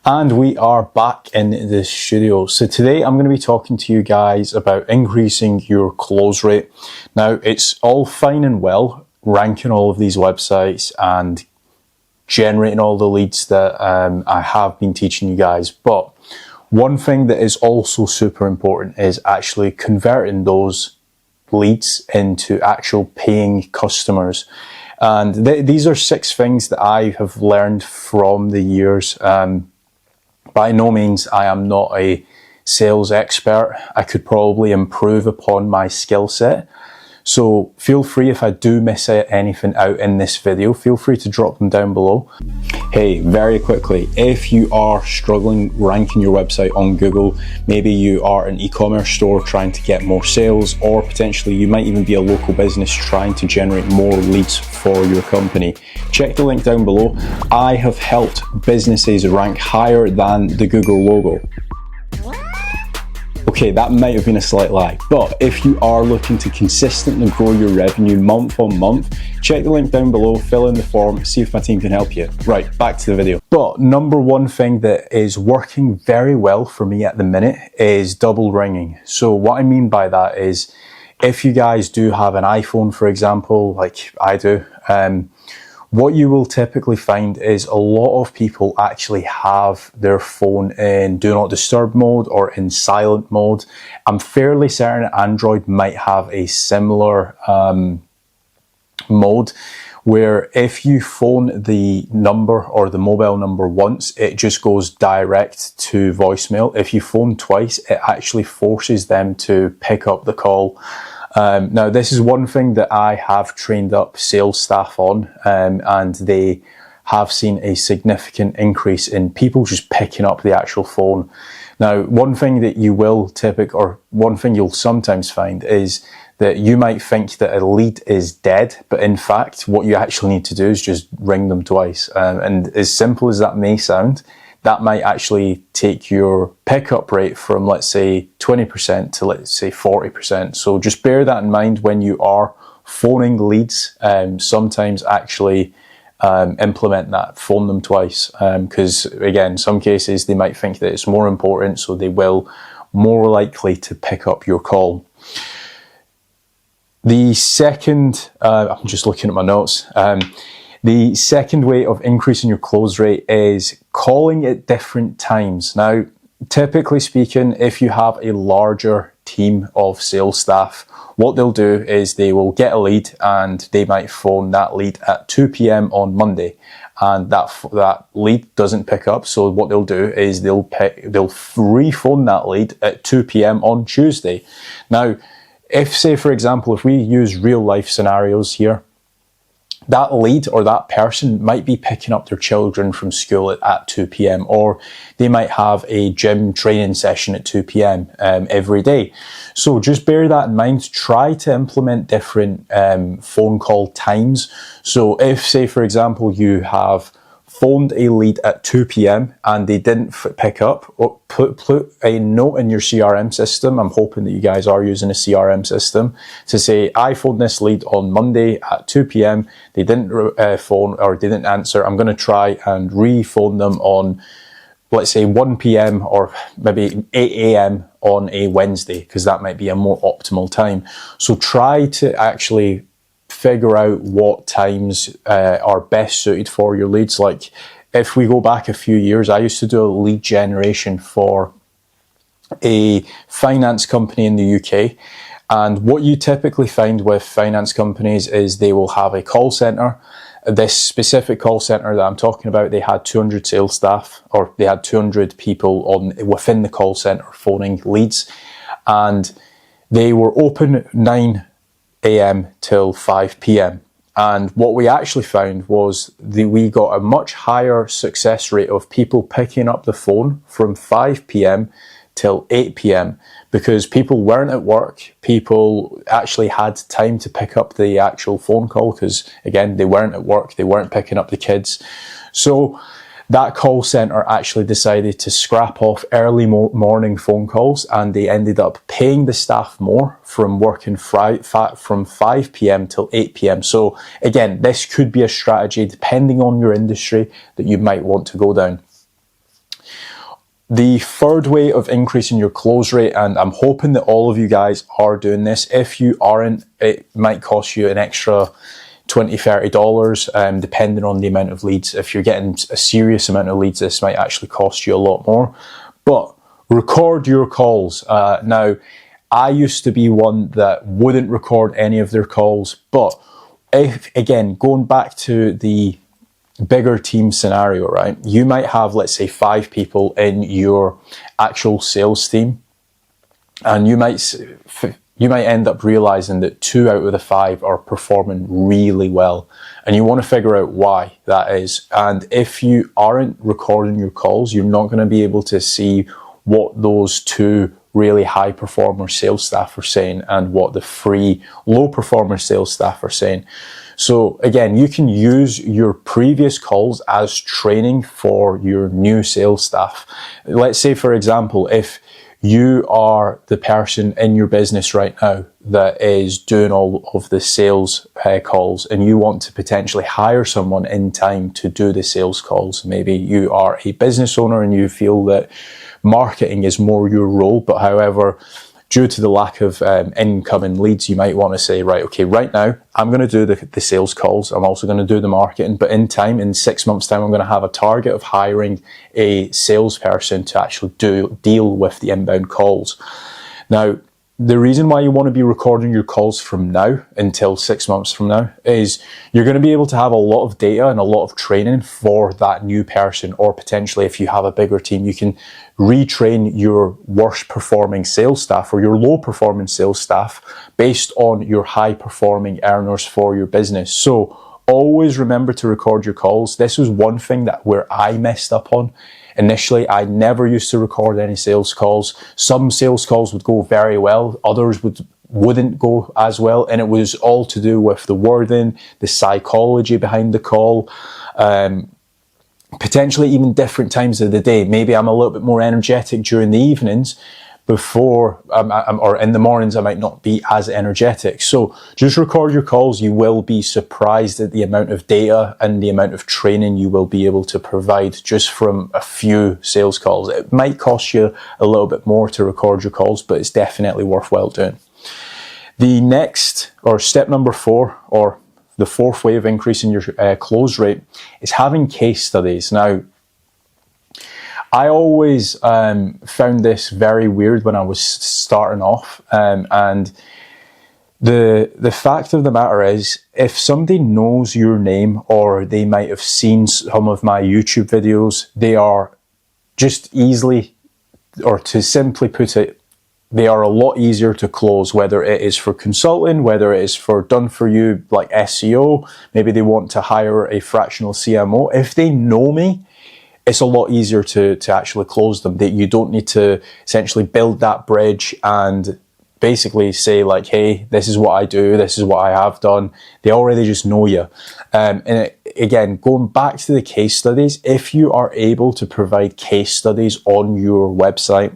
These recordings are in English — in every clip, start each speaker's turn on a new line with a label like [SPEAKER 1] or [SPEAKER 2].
[SPEAKER 1] And we are back in the studio. So today I'm going to be talking to you guys about increasing your close rate. Now, it's all fine and well ranking all of these websites and generating all the leads that I have been teaching you guys. But one thing that is also super important is actually converting those leads into actual paying customers. And these are 6 things that I have learned from the years. By no means I am not a sales expert. I could probably improve upon my skill set. So feel free, if I do miss anything out in this video, feel free to drop them down below. Hey, very quickly, if you are struggling ranking your website on Google, maybe you are an e-commerce store trying to get more sales, or potentially you might even be a local business trying to generate more leads for your company, check the link down below. I have helped businesses rank higher than the Google logo. Okay, that might have been a slight lie, but if you are looking to consistently grow your revenue month on month, check the link down below, fill in the form, see if my team can help you. Right, back to the video. But number one thing that is working very well for me at the minute is double ringing. So what I mean by that is, if you guys do have an iPhone, for example, like I do, what you will typically find is a lot of people actually have their phone in do not disturb mode or in silent mode. I'm fairly certain Android might have a similar mode, where if you phone the number or the mobile number once, it just goes direct to voicemail. If you phone twice, it actually forces them to pick up the call. Now, this is one thing that I have trained up sales staff on, and they have seen a significant increase in people just picking up the actual phone. Now, one thing that you will one thing you'll sometimes find is that you might think that a lead is dead, but in fact, what you actually need to do is just ring them twice. And as simple as that may sound, that might actually take your pickup rate from, let's say, 20% to, let's say, 40%. So just bear that in mind when you are phoning leads. Sometimes actually implement that, phone them twice. Because again, in some cases, they might think that it's more important, so they will more likely to pick up your call. The second, I'm just looking at my notes. The second way of increasing your close rate is calling at different times. Now, typically speaking, if you have a larger team of sales staff, what they'll do is they will get a lead and they might phone that lead at 2 p.m. on Monday, and that lead doesn't pick up. So what they'll do is they'll re-phone that lead at 2 p.m. on Tuesday. Now, if, say, for example, if we use real life scenarios here, that lead or that person might be picking up their children from school at 2 p.m. or they might have a gym training session at 2 p.m. Every day. So just bear that in mind. Try to implement different phone call times. So if, say, for example, you have phoned a lead at 2 p.m. and they didn't pick up, or put a note in your CRM system. I'm hoping that you guys are using a CRM system to say, I phoned this lead on Monday at 2 p.m. They didn't phone or they didn't answer. I'm going to try and re-phone them on, let's say, 1 p.m. or maybe 8 a.m. on a Wednesday, because that might be a more optimal time. So try to actually figure out what times are best suited for your leads. Like, if we go back a few years, I used to do a lead generation for a finance company in the UK. And what you typically find with finance companies is they will have a call center. This specific call center that I'm talking about, they had 200 sales staff, or they had 200 people within the call center phoning leads. And they were open 9 a.m. till 5 p.m. And what we actually found was that we got a much higher success rate of people picking up the phone from 5 p.m. till 8 p.m. because people weren't at work. People actually had time to pick up the actual phone call because, again, they weren't at work. They weren't picking up the kids. So that call center actually decided to scrap off early morning phone calls, and they ended up paying the staff more from working from 5 p.m. till 8 p.m. So again, this could be a strategy depending on your industry that you might want to go down. the third way of increasing your close rate, and I'm hoping that all of you guys are doing this. If you aren't, it might cost you an extra $20, $30, depending on the amount of leads. If you're getting a serious amount of leads, this might actually cost you a lot more. But record your calls. Now, I used to be one that wouldn't record any of their calls, but again, going back to the bigger team scenario, right? You might have, let's say, 5 people in your actual sales team, and you might end up realizing that 2 out of the 5 are performing really well, and you want to figure out why that is. And if you aren't recording your calls, you're not going to be able to see what those 2 really high performer sales staff are saying and what the 3 low performer sales staff are saying. So again, you can use your previous calls as training for your new sales staff. Let's say, for example, if you are the person in your business right now that is doing all of the sales calls, and you want to potentially hire someone in time to do the sales calls. Maybe you are a business owner and you feel that marketing is more your role, but however, due to the lack of incoming leads, you might want to say, right, okay, right now, I'm going to do the sales calls. I'm also going to do the marketing, but in 6 months' time, I'm going to have a target of hiring a salesperson to actually deal with the inbound calls. Now, the reason why you want to be recording your calls from now until 6 months from now is you're going to be able to have a lot of data and a lot of training for that new person, or potentially if you have a bigger team, you can retrain your worst performing sales staff or your low performing sales staff based on your high performing earners for your business. So always remember to record your calls. This was one thing where I messed up on. Initially, I never used to record any sales calls. Some sales calls would go very well, others wouldn't go as well, and it was all to do with the wording, the psychology behind the call, potentially even different times of the day. Maybe I'm a little bit more energetic during the evenings, or in the mornings I might not be as energetic. So just record your calls. You will be surprised at the amount of data and the amount of training you will be able to provide just from a few sales calls. It might cost you a little bit more to record your calls, but it's definitely worthwhile doing. The next, or step number 4, or the 4th way of increasing your close rate, is having case studies. Now, I always found this very weird when I was starting off, and the fact of the matter is, if somebody knows your name or they might have seen some of my YouTube videos, they are just easily, or to simply put it, they are a lot easier to close, whether it is for consulting, whether it is for done for you like SEO, maybe they want to hire a fractional CMO. If they know me, it's a lot easier to actually close them. That you don't need to essentially build that bridge and basically say like, hey, this is what I do, this is what I have done. They already just know you. Again, going back to the case studies, if you are able to provide case studies on your website,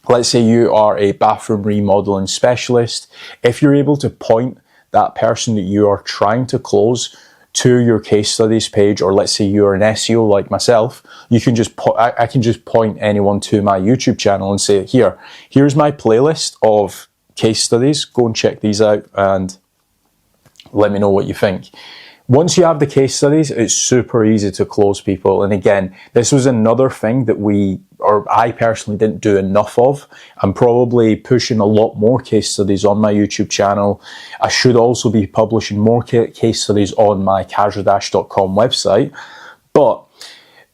[SPEAKER 1] let's say you are a bathroom remodeling specialist, if you're able to point that person that you are trying to close to your case studies page, or let's say you're an SEO like myself, you can just I can just point anyone to my YouTube channel and say, here's my playlist of case studies, go and check these out and let me know what you think. Once you have the case studies, it's super easy to close people. And again, this was another thing that I personally didn't do enough of. I'm probably pushing a lot more case studies on my YouTube channel. I should also be publishing more case studies on my casualdash.com website. But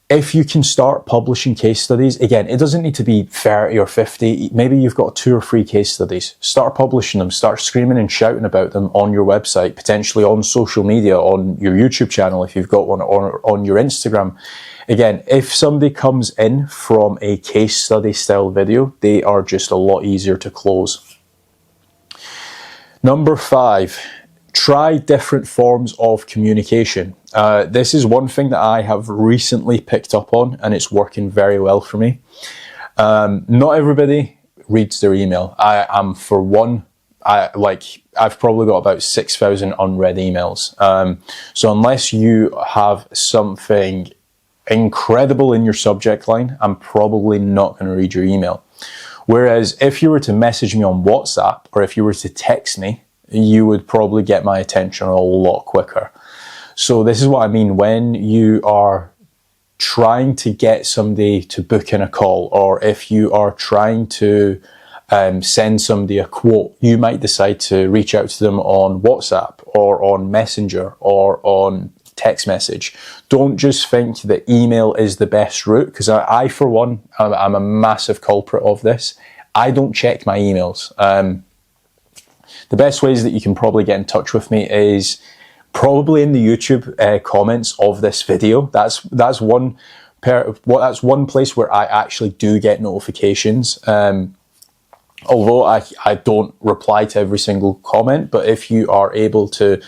[SPEAKER 1] if you can start publishing case studies, again, it doesn't need to be 30 or 50. Maybe you've got 2 or 3 case studies. Start publishing them. Start screaming and shouting about them on your website, potentially on social media, on your YouTube channel if you've got one, or on your Instagram. Again, if somebody comes in from a case study style video, they are just a lot easier to close. Number 5. Try different forms of communication. This is one thing that I have recently picked up on, and it's working very well for me. Not everybody reads their email. I am, for one, I've probably got about 6,000 unread emails. So unless you have something incredible in your subject line, I'm probably not going to read your email. Whereas if you were to message me on WhatsApp, or if you were to text me, you would probably get my attention a lot quicker. So this is what I mean when you are trying to get somebody to book in a call, or if you are trying to send somebody a quote, you might decide to reach out to them on WhatsApp or on Messenger or on text message. Don't just think that email is the best route, because I for one, I'm a massive culprit of this. I don't check my emails. The best ways that you can probably get in touch with me is probably in the YouTube comments of this video. That's one place where I actually do get notifications. Although I don't reply to every single comment, but if you are able to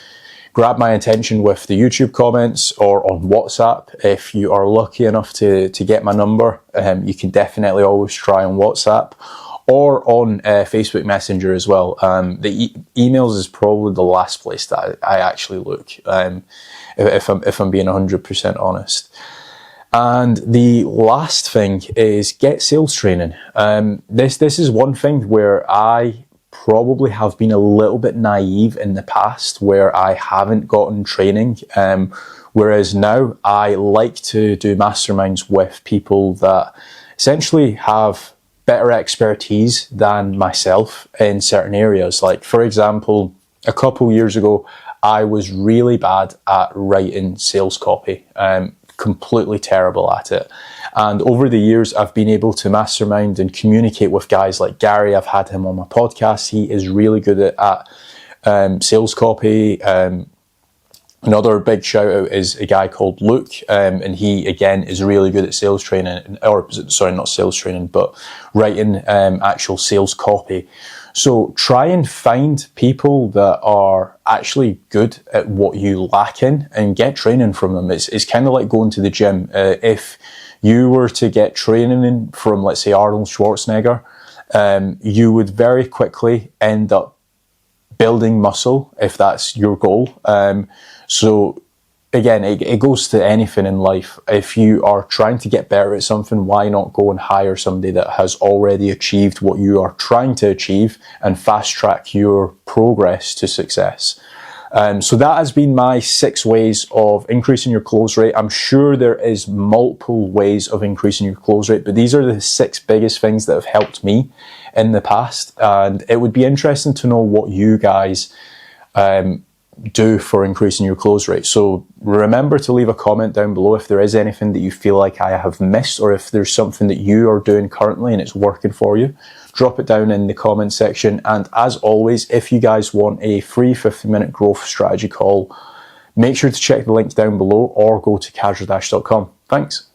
[SPEAKER 1] grab my attention with the YouTube comments or on WhatsApp, if you are lucky enough to get my number, you can definitely always try on WhatsApp or on Facebook Messenger as well. The emails is probably the last place that I actually look, if I'm being 100% honest. And the last thing is get sales training. This is one thing where I probably have been a little bit naive in the past, where I haven't gotten training. Whereas now I like to do masterminds with people that essentially have better expertise than myself in certain areas. Like, for example, a couple years ago, I was really bad at writing sales copy, completely terrible at it. And over the years, I've been able to mastermind and communicate with guys like Gary. I've had him on my podcast. He is really good at sales copy. Another big shout out is a guy called Luke, and he again is really good at sales training, or sorry, not sales training, but writing actual sales copy. So try and find people that are actually good at what you lack in and get training from them. It's kind of like going to the gym. If you were to get training from, let's say, Arnold Schwarzenegger, you would very quickly end up building muscle if that's your goal. So again, it goes to anything in life. If you are trying to get better at something, why not go and hire somebody that has already achieved what you are trying to achieve and fast track your progress to success? So that has been my 6 ways of increasing your close rate. I'm sure there is multiple ways of increasing your close rate, but these are the 6 biggest things that have helped me in the past. And it would be interesting to know what you guys do for increasing your close rate. So remember to leave a comment down below if there is anything that you feel like I have missed, or if there's something that you are doing currently and it's working for you. Drop it down in the comment section. And as always, if you guys want a free 50-minute growth strategy call, make sure to check the link down below or go to casualdash.com. Thanks.